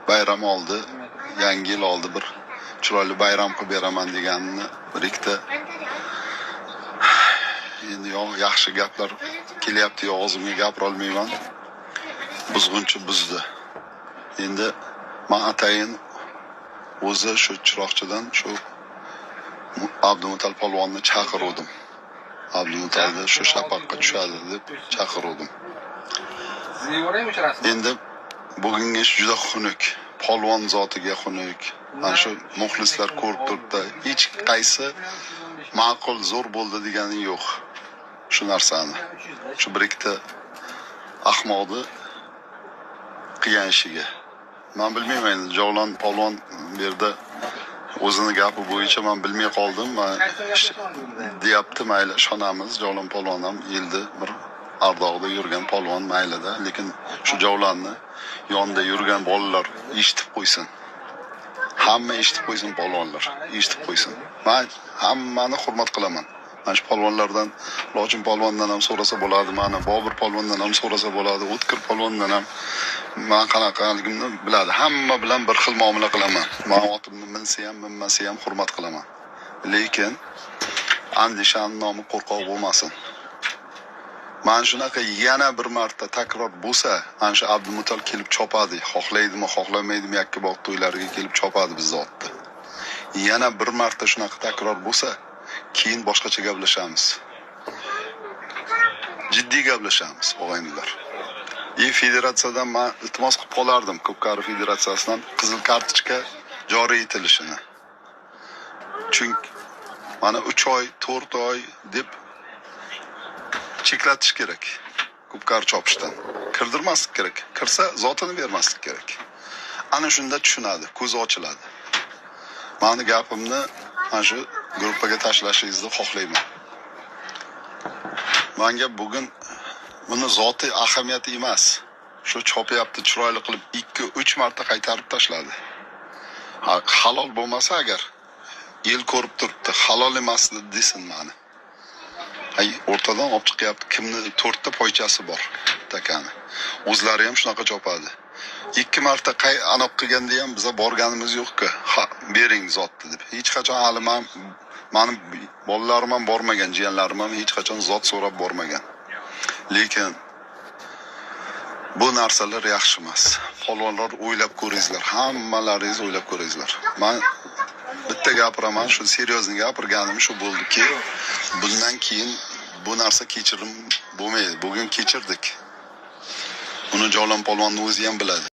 bayram oldi, yangi yil oldi, bir chiroyli bayram qilib beraman deganini bir ikkita endi yaxshi gaplar kelyapti, og'zimga gapira olmayman. Buzg'unchi buzdi. Endi men atayin o'zi shu chiroqchidan shu Abdumutal polvonni chaqiruvdim. Abdumutalni shu shapaqqa tushadi deb chaqiruvdim. Endi bugungi ish juda xunuk. Polvon zotiga xunuk. Mana shu muxlislar ko'rib turibdi. Hech qaysi ma'qul zo'r bo'ldi degani yo'q. Shu narsani. Shu bir ikkita ahmoqni qilgan ishiga. Men bilmayman, Javlon polvon bu yerda o'zini gapi bo'yicha men bilmay qoldim. Men deyapti, mayli ishonamiz. Javlon polvon ham yildi bir Ardoqda yurgan polvon maylida, lekin shu Javlonni yonida yurgan bolalar eshitib qo'ysin. Hamma eshitib qo'ysin, polvonlar eshitib qo'ysin. Men hammani hurmat qilaman. Mana shu polvonlardan, Lochin polvondan ham so'rasa bo'ladi, mana Bobur polvondan ham so'rasa bo'ladi, O'tkir polvondan ham men qanaqaligimni biladi. Hamma bilan bir xil muomala qilaman. Men otimni minsa ham, minmasa ham hurmat qilaman. Lekin andishan nomi qo'rqoq bo'lmasin. Mana shunaqa yana bir marta takror bo'lsa, mana shu Abdumutal kelib chopadi. Xohlaydimi, xohlamaydimi Yakkabog' to'ylariga kelib chopadi biz zotni. Yana bir marta shunaqa takror bo'lsa, keyin boshqacha gaplashamiz. Jiddiy gaplashamiz, o'g'aynilar. Federatsiyadan men iltimos qilib qolardim, Ko'pkari federatsiyasidan qizil kartochka joriy etilishini. Chunki mana 3 oy, 4 oy deb cheklatish kerak. Ko'pkari chopishdan kirdirmaslik kerak. Kirsa zotini bermaslik kerak. Ana shunda tushunadi, ko'zi ochiladi. Meni gapimni mana shu gruppaga tashlashingizni xohlayman. Menga bugun buni zotiy ahamiyati emas. Shu chopyapti, chiroyli qilib 2-3 marta qaytarib tashladi. Halol bo'lmasa agar el ko'rib turibdi, halol emas desin meni. O'rtadan olib chiqyapti, kimni 4 ta poychasi bor takani. O'zlari ham shunaqa chopadi. 2 marta anoq qilganda ham biza borganimiz yo'q-ku. Bering zotni deb. Hech qachon hali meni bolalarim ham bormagan, jiyanlarim ham hech qachon zot so'rab bormagan. Lekin bu narsalar yaxshi emas. Polvonlar o'ylab ko'ringizlar, hammalaringiz o'ylab ko'ringizlar. Men bitta gapiraman, shu seryozni gapirganim shu bo'ldiki, bundan keyin bu narsa kechirim bo'lmaydi. Bugun kechirdik. Uni Javlon polvonning o'zi ham biladi.